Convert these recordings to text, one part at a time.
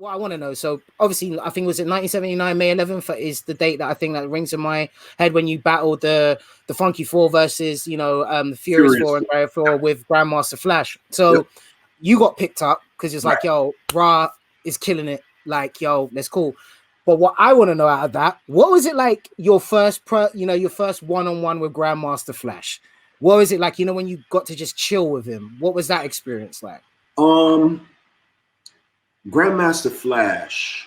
what I want to know. So obviously, I think was it 1979 May 11th is the date that I think that rings in my head when you battled the Funky Four versus the Furious Four and Barrier Four with Grandmaster Flash. So you got picked up because it's like, yo, Ra is killing it. Like, yo, that's cool. But what I want to know out of that, what was it like your first your first one-on-one with Grandmaster Flash? What was it like, when you got to just chill with him? What was that experience like? Grandmaster Flash,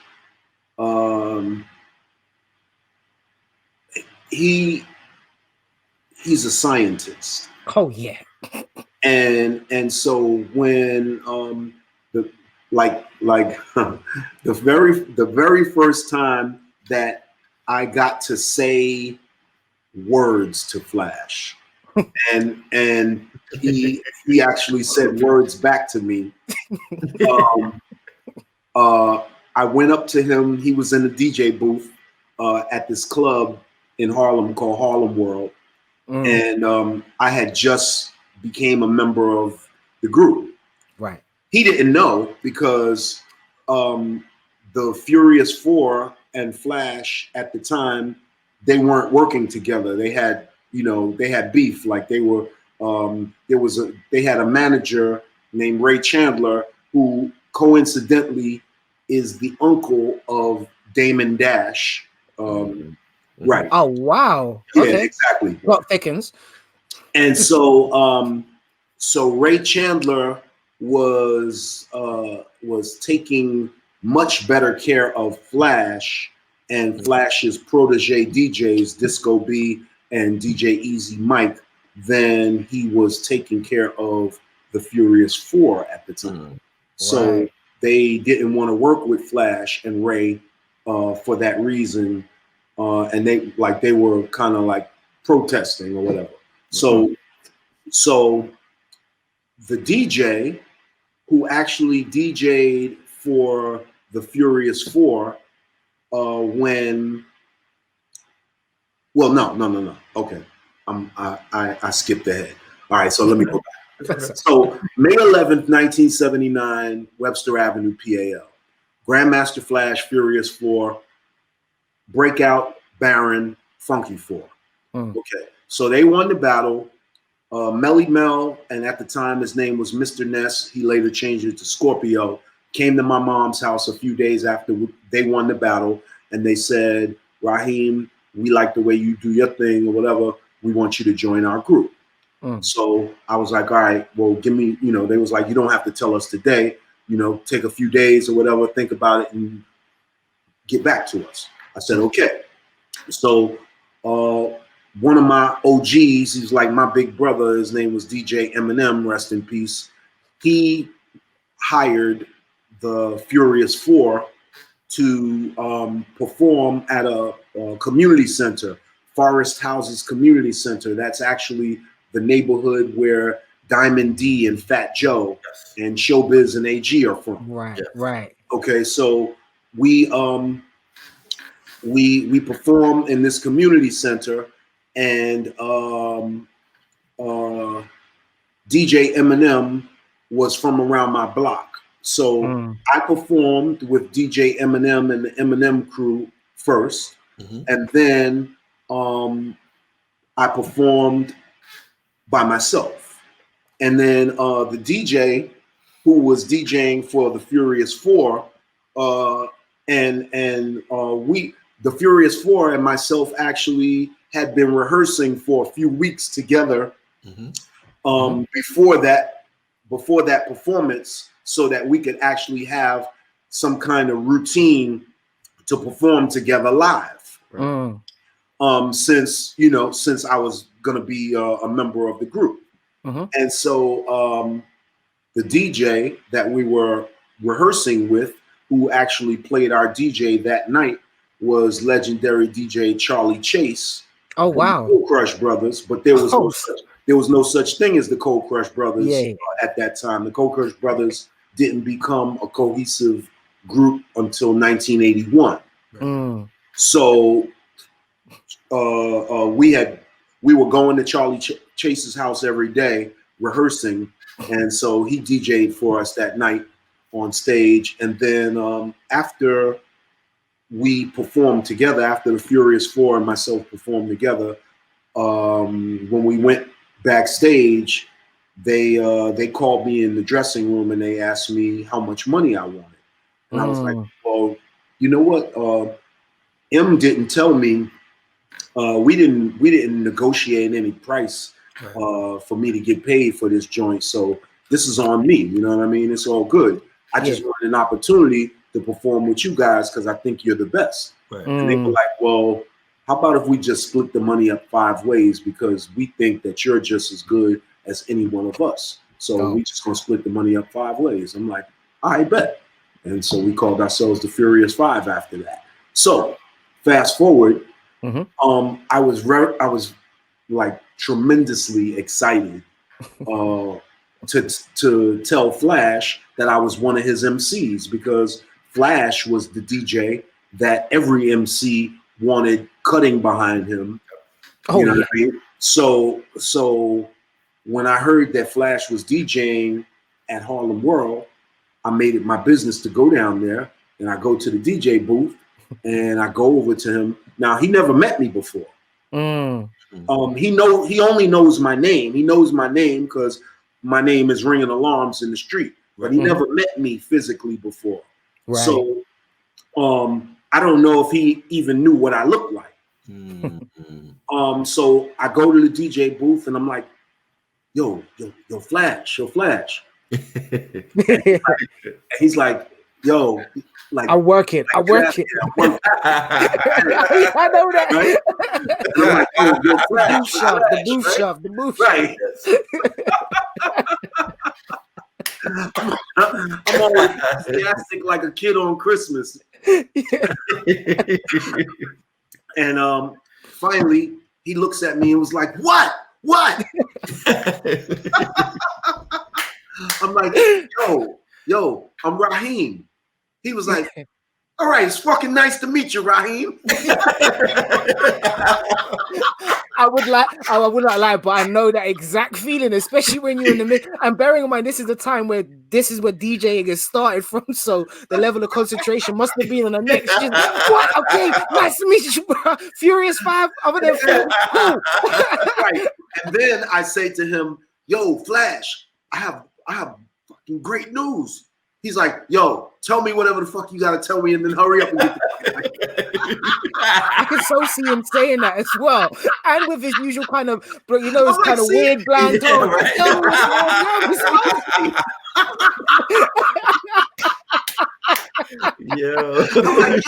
he's a scientist. Oh yeah. And so when the very first time that I got to say words to Flash, and he actually said words back to me. I went up to him. He was in the DJ booth at this club in Harlem called Harlem World, and I had just became a member of the group. Right. He didn't know because the Furious Four and Flash at the time, they weren't working together. They had beef. Like they were they had a manager named Ray Chandler who coincidentally is the uncle of Damon Dash. Right. Oh wow. Yeah, okay. Exactly. Plot thickens. And so so Ray Chandler was taking much better care of Flash and Flash's protege DJs, Disco B and DJ Easy Mike, than he was taking care of the Furious Four at the time. So they didn't want to work with Flash and Ray for that reason. And they were kind of like protesting or whatever. So the DJ who actually DJ'd for the Furious Four no. Okay. I skipped ahead. All right, so let me go back. So May 11th, 1979, Webster Avenue, PAL. Grandmaster Flash, Furious Four, Breakout, Baron, Funky Four. Okay, so they won the battle. Melly Mel, and at the time his name was Mr. Ness, he later changed it to Scorpio, came to my mom's house a few days after they won the battle, and they said, Rahiem, we like the way you do your thing or whatever, we want you to join our group. So I was like, all right, well, give me, they was like, you don't have to tell us today, take a few days or whatever, think about it and get back to us. I said, okay. So one of my OGs, he's like my big brother, his name was DJ Eminem, rest in peace. He hired the Furious Four to perform at a community center, Forest Houses Community Center. That's actually the neighborhood where Diamond D and Fat Joe and Showbiz and AG are from. Right, right. Okay, so we perform in this community center, and DJ Eminem was from around my block. So I performed with DJ Eminem and the Eminem crew first, and then I performed by myself. And then the DJ who was DJing for the Furious Four, and the Furious Four and myself actually had been rehearsing for a few weeks together before that performance, so that we could actually have some kind of routine to perform together live. Since I was gonna be a member of the group. And so the DJ that we were rehearsing with, who actually played our DJ that night, was legendary DJ Charlie Chase. Oh wow! Cold Crush Brothers, but there was no such thing as the Cold Crush Brothers at that time. The Cold Crush Brothers didn't become a cohesive group until 1981. So we were going to Charlie Chase's house every day rehearsing, and so he DJ'd for us that night on stage, and then after we performed together, after the Furious Four and myself performed together, when we went backstage, they called me in the dressing room and they asked me how much money I wanted, and I was like, well, you know what, M didn't tell me. We didn't negotiate any price for me to get paid for this joint, so this is on me. You know what I mean? It's all good. I just wanted an opportunity to perform with you guys because I think you're the best. Right. And they were like, well, how about if we just split the money up 5 ways, because we think that you're just as good as any one of us. So we just gonna split the money up 5 ways. I'm like, I bet. And so we called ourselves the Furious Five after that. So fast forward, I was like tremendously excited to tell Flash that I was one of his MCs, because Flash was the DJ that every MC wanted cutting behind him. You know what I mean? So when I heard that Flash was DJing at Harlem World, I made it my business to go down there, and I go to the DJ booth and I go over to him. Now, he never met me before. He only knows my name. He knows my name because my name is ringing alarms in the street, but he never met me physically before. Right. So I don't know if he even knew what I looked like. So I go to the DJ booth and I'm like, yo, Flash. And he's like, yo, like, I work it. I know that. Right? And I'm like, oh, yo, Flash, the booth shop. Right. I'm always enthusiastic like a kid on Christmas. And finally, he looks at me and was like, what? I'm like, yo, I'm Rahiem. He was like, all right, it's fucking nice to meet you, Rahiem. I would not lie, but I know that exact feeling, especially when you're in the mix. And bearing in mind, this is the time where this is where DJing has started from, so the level of concentration must have been on the next. Just, what? Okay, nice to meet you, bro. Furious Five over there. Cool. Right. And then I say to him, yo, Flash, I have fucking great news. He's like, yo, tell me whatever the fuck you gotta tell me, and then hurry up and get the I can so see him saying that as well, and with his usual kind of, bro, you know, his kind of weird bland tone. I'm like,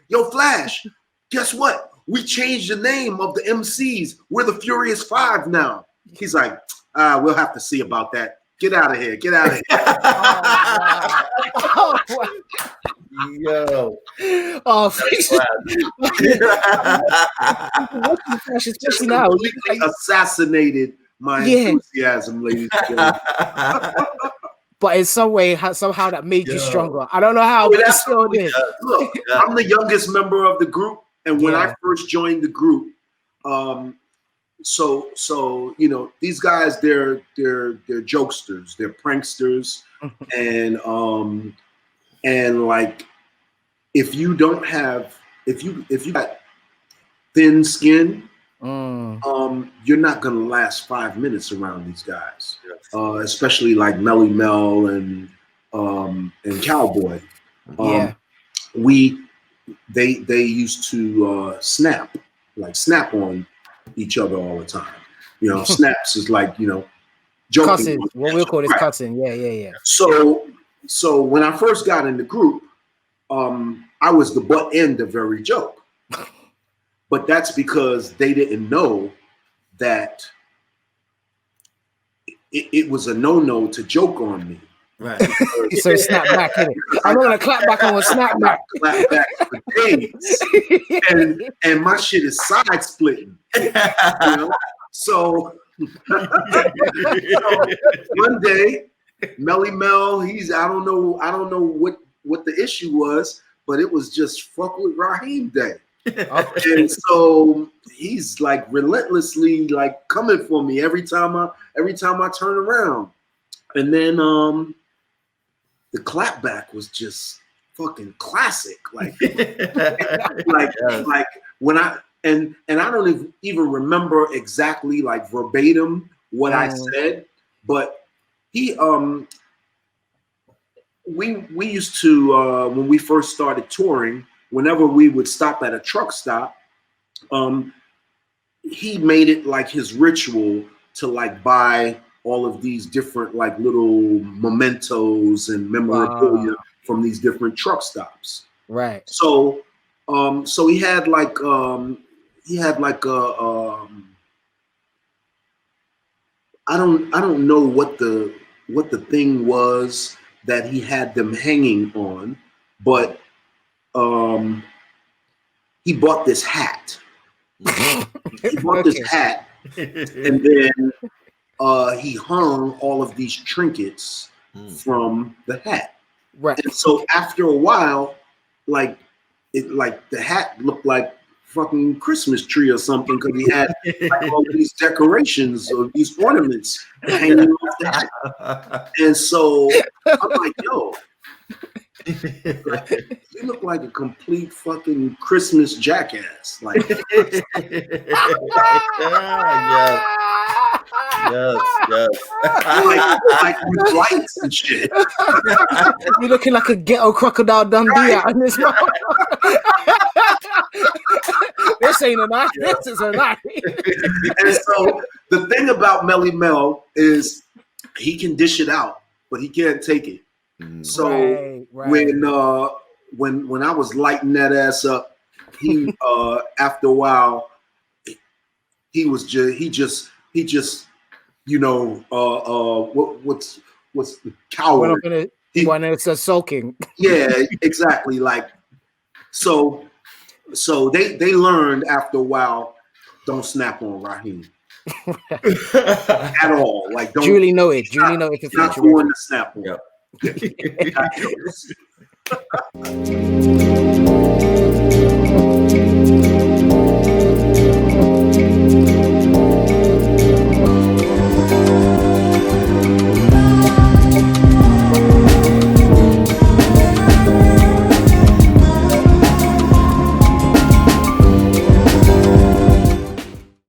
yo, Flash, guess what? We changed the name of the MCs. We're the Furious Five now. He's like, we'll have to see about that. Get out of here. Yo. Especially now. Assassinated my enthusiasm, ladies and gentlemen. But in some way, somehow that made you stronger. I don't know how, but it still did. Look, I'm the youngest member of the group, and when I first joined the group, so you know, these guys, they're jokesters, they're pranksters, and like, if you got thin skin, you're not gonna last 5 minutes around these guys, especially like Melly Mel and Cowboy. They used to snap on each other all the time. You know, snaps is like, you know, joking. Cussing. What we'll call this cussing. Yeah. So when I first got in the group, I was the butt end of every joke. But that's because they didn't know that it was a no-no to joke on me. Right. So snap back, innit? I'm gonna clap back on a snap back. Clap back for days. And my shit is side splitting. You know? So one day, Melly Mel, I don't know what the issue was, but it was just fuck with Rahiem day. And so he's like relentlessly like coming for me every time I turn around. And then the clapback was just fucking classic. Like when I and I don't even remember exactly like verbatim what I said, but he we used to when we first started touring, whenever we would stop at a truck stop, he made it like his ritual to like buy all of these different like little mementos and memorabilia from these different truck stops. Right. So so he had like I don't know what the thing was that he had them hanging on, but he bought this hat. He bought this hat, and then he hung all of these trinkets from the hat. Right. And so after a while, like the hat looked like fucking Christmas tree or something, because he had like all these decorations or these ornaments hanging off the hat. And so I'm like, yo, you look like a complete fucking Christmas jackass. Like, Yes. like with lights and shit. You're looking like a ghetto Crocodile Dundee out in this mouth. This ain't a night. This is a night. And so the thing about Melly Mel is he can dish it out, but he can't take it. So when I was lighting that ass up, he after a while he just you know what's coward. He wanted to sulking. Yeah, exactly. Like so they learned after a while, don't snap on Rahiem at all. Like don't Julie noted. Julie noted. Not going to snap on. Yep.